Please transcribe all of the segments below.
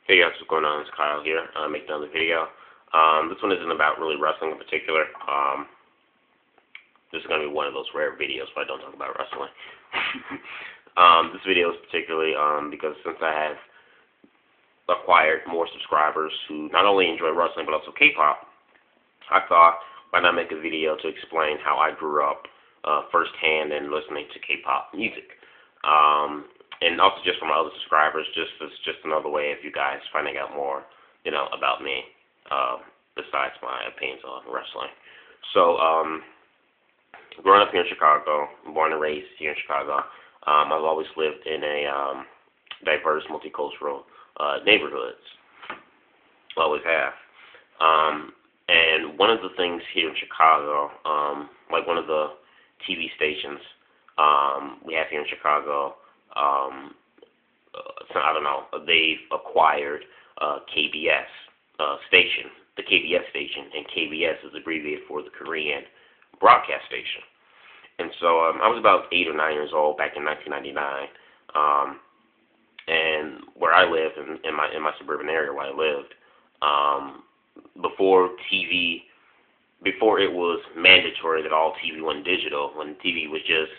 Hey guys, what's going on? It's Kyle here. Making another video. This one isn't about really wrestling in particular. This is going to be one of those rare videos where I don't talk about wrestling. This video is particularly because since I have acquired more subscribers who not only enjoy wrestling but also K-pop, I thought why not make a video to explain how I grew up firsthand in listening to K-pop music. And also just for my other subscribers, it's just another way of you guys finding out more, about me, besides my opinions on wrestling. So, growing up here in Chicago, born and raised here in Chicago, I've always lived in a diverse, multicultural neighborhoods. Always have. And one of the things here in Chicago, like one of the TV stations we have here in Chicago, so I don't know, they've acquired KBS station, the KBS station, and KBS is abbreviated for the Korean broadcast station. And so I was about 8 or 9 years old back in 1999, and where I lived in my suburban area where I lived, before it was mandatory that all TV went digital, when TV was just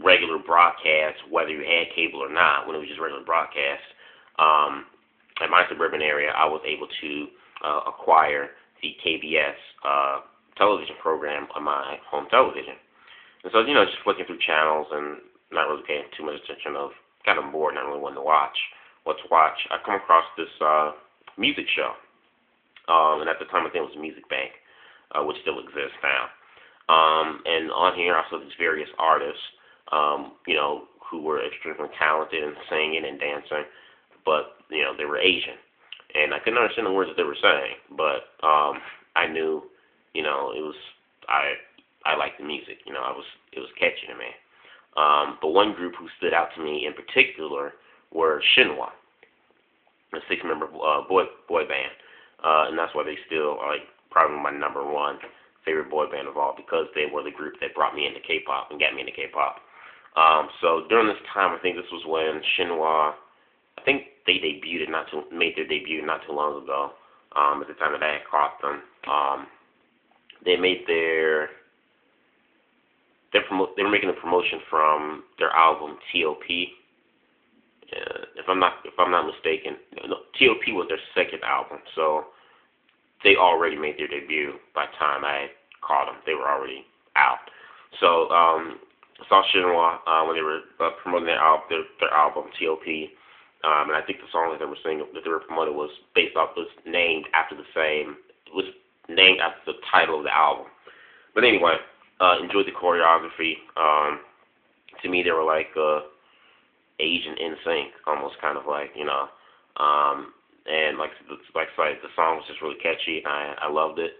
regular broadcast, whether you had cable or not, when it was just regular broadcast, in my suburban area, I was able to acquire the KBS television program on my home television. And so, just flicking through channels and not really paying too much attention, of kind of bored, not really wanting to watch what to watch, I come across this music show. And at the time, I think it was Music Bank, which still exists now. And on here, I saw these various artists, who were extremely talented in singing and dancing, but, they were Asian. And I couldn't understand the words that they were saying, but I knew, I liked the music, it was catchy to me. But one group who stood out to me in particular were g.na, a 6-member boy band. And that's why they still are, probably my number one favorite boy band of all, because they were the group that brought me into K-pop and got me into K-pop. So during this time, I think this was when g.na, I think they made their debut not too long ago. At the time that I had caught them, they made they were making a promotion from their album T.O.P. If I'm not mistaken, no, T.O.P. was their second album, so they already made their debut by the time I caught them. They were already out. So I saw g.na when they were promoting their album T.O.P. And I think the song that they were singing, that they were promoting, was named after the title of the album. But anyway, enjoyed the choreography. To me, they were like Asian NSYNC, almost, kind of like, and like I said, the song was just really catchy, and I loved it.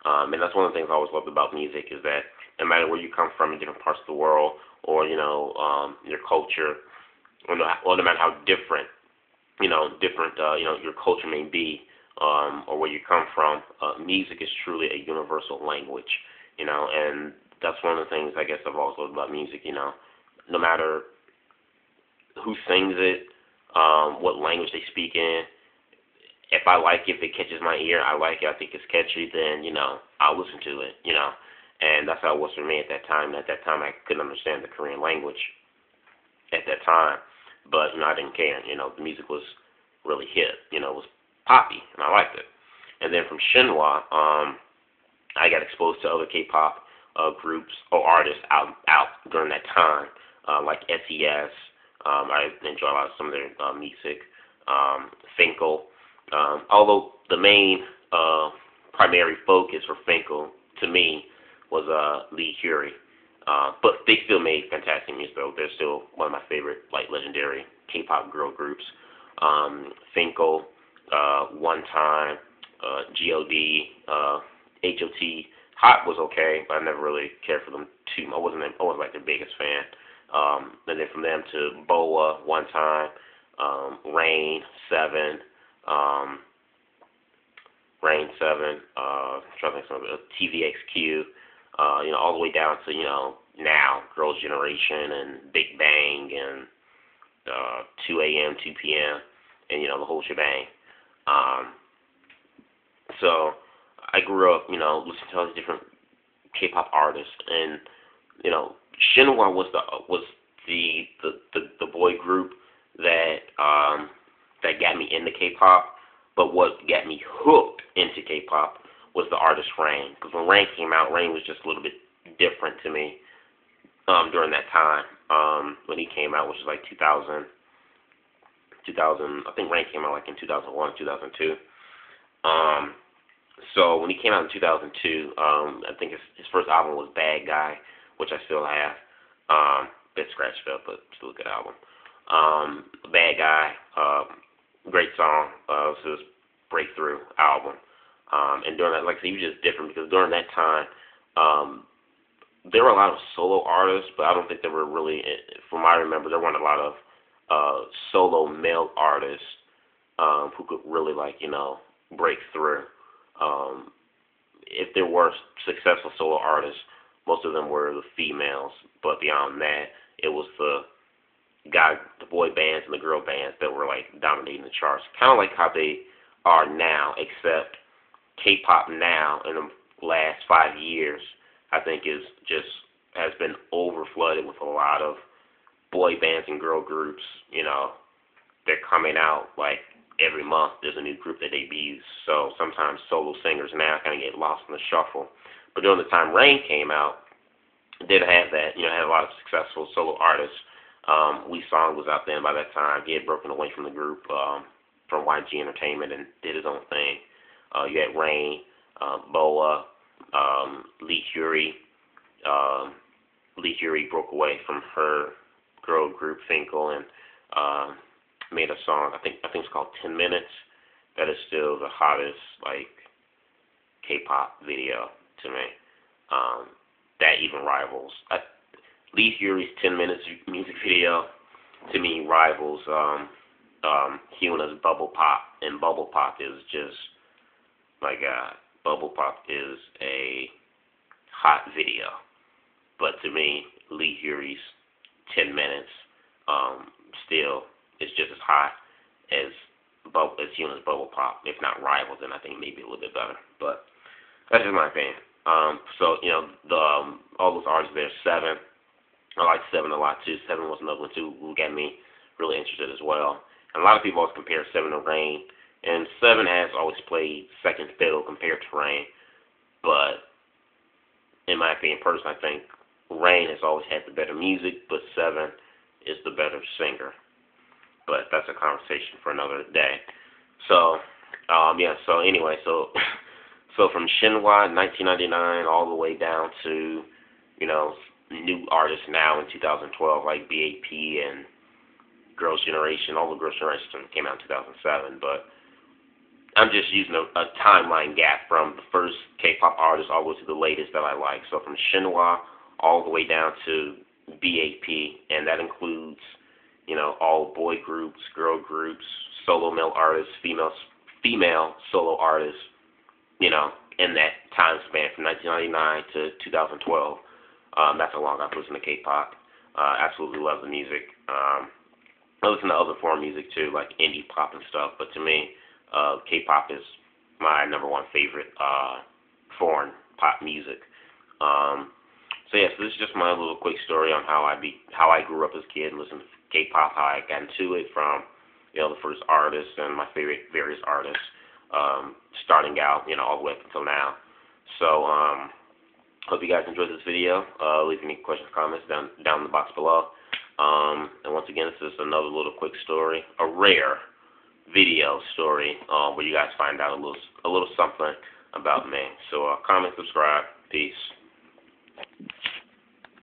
And that's one of the things I always loved about music, is that no matter where you come from in different parts of the world, or your culture, or no matter how different your culture may be, or where you come from, music is truly a universal language, and that's one of the things I guess I've always loved about music. No matter who sings it, what language they speak in, if I like it, if it catches my ear, I like it, I think it's catchy, then, I'll listen to it, and that's how it was for me at that time. At that time, I couldn't understand the Korean language at that time, but, I didn't care. The music was really hip, it was poppy, and I liked it. And then from g.na, I got exposed to other K-pop groups or artists out during that time, like SES. I enjoy a lot of some of their music. Finkel. Although the main primary focus for Finkel, to me, was Lee Hyori. But they still made fantastic music, though. They're still one of my favorite, legendary K-pop girl groups. Finkel, One Time, G.O.D., H.O.T. Hot was okay, but I never really cared for them too much. I wasn't like their biggest fan. And then from them to BoA, One Time, Rain 7, trying to think of something, TVXQ, all the way down to, now, Girls' Generation and Big Bang and 2 a.m., 2 p.m. and the whole shebang. Um, so I grew up, listening to all these different K-pop artists, and Shinhwa was the boy group that got me into K-pop. But what got me hooked into K-pop was the artist Rain. Because when Rain came out, Rain was just a little bit different to me during that time. When he came out, which was like 2000, I think Rain came out like in 2001, 2002. So when he came out in 2002, I think his first album was Bad Guy, which I still have. Bit scratched up, but still a good album. Bad Guy, great song. It was his breakthrough album. And during that, like I said, he was just different because during that time, there were a lot of solo artists, but I don't think there were really, from what I remember, there weren't a lot of solo male artists who could really, break through. If there were successful solo artists, most of them were the females, but beyond that, it was the boy bands and the girl bands that were dominating the charts, kind of like how they are now, except K-pop now in the last 5 years, I think has been over flooded with a lot of boy bands and girl groups. They're coming out every month. There's a new group that debuts, so sometimes solo singers now kind of get lost in the shuffle. But during the time Rain came out, it did have that. Had a lot of successful solo artists. Lee Song was out there by that time. He had broken away from the group from YG Entertainment and did his own thing. You had Rain, Boa, Lee Hyori. Lee Hyori broke away from her girl group Finkel and made a song. I think it's called 10 Minutes. That is still the hottest K-pop video to me. That even rivals. Lee Hyori's 10 Minutes music video to me rivals Hyuna's Bubble Pop, and Bubble Pop is just, my God, Bubble Pop is a hot video. But to me, Lee Hyori's 10 Minutes still is just as hot as Hyuna's Bubble Pop, if not rivals, and I think maybe a little bit better. But that's just my opinion. So all those artists there, Seven. I like Seven a lot too. Seven was another one too who got me really interested as well. And a lot of people always compare Seven to Rain, and Seven has always played second fiddle compared to Rain. But in my opinion, personally, I think Rain has always had the better music, but Seven is the better singer. But that's a conversation for another day. So, So anyway, so from Shinhwa in 1999 all the way down to new artists now in 2012 like BAP and Girls' Generation. All the Girls' Generation came out in 2007, but I'm just using a timeline gap from the first K-pop artist all the way to the latest that I like. So from Shinhwa all the way down to BAP, and that includes all boy groups, girl groups, solo male artists, female solo artists, in that time span from 1999 to 2012. That's how long I've listened to K-pop. Absolutely love the music. I listen to other foreign music too, like indie pop and stuff. But to me, K-pop is my number one favorite foreign pop music. So this is just my little quick story on how I grew up as a kid and listened to K-pop, how I got into it from the first artists and my favorite various artists, starting out all the way up until now. So hope you guys enjoyed this video. Leave any questions, comments down in the box below. And once again, this is another little quick story, a rare video story where you guys find out a little something about me. So comment, subscribe, peace.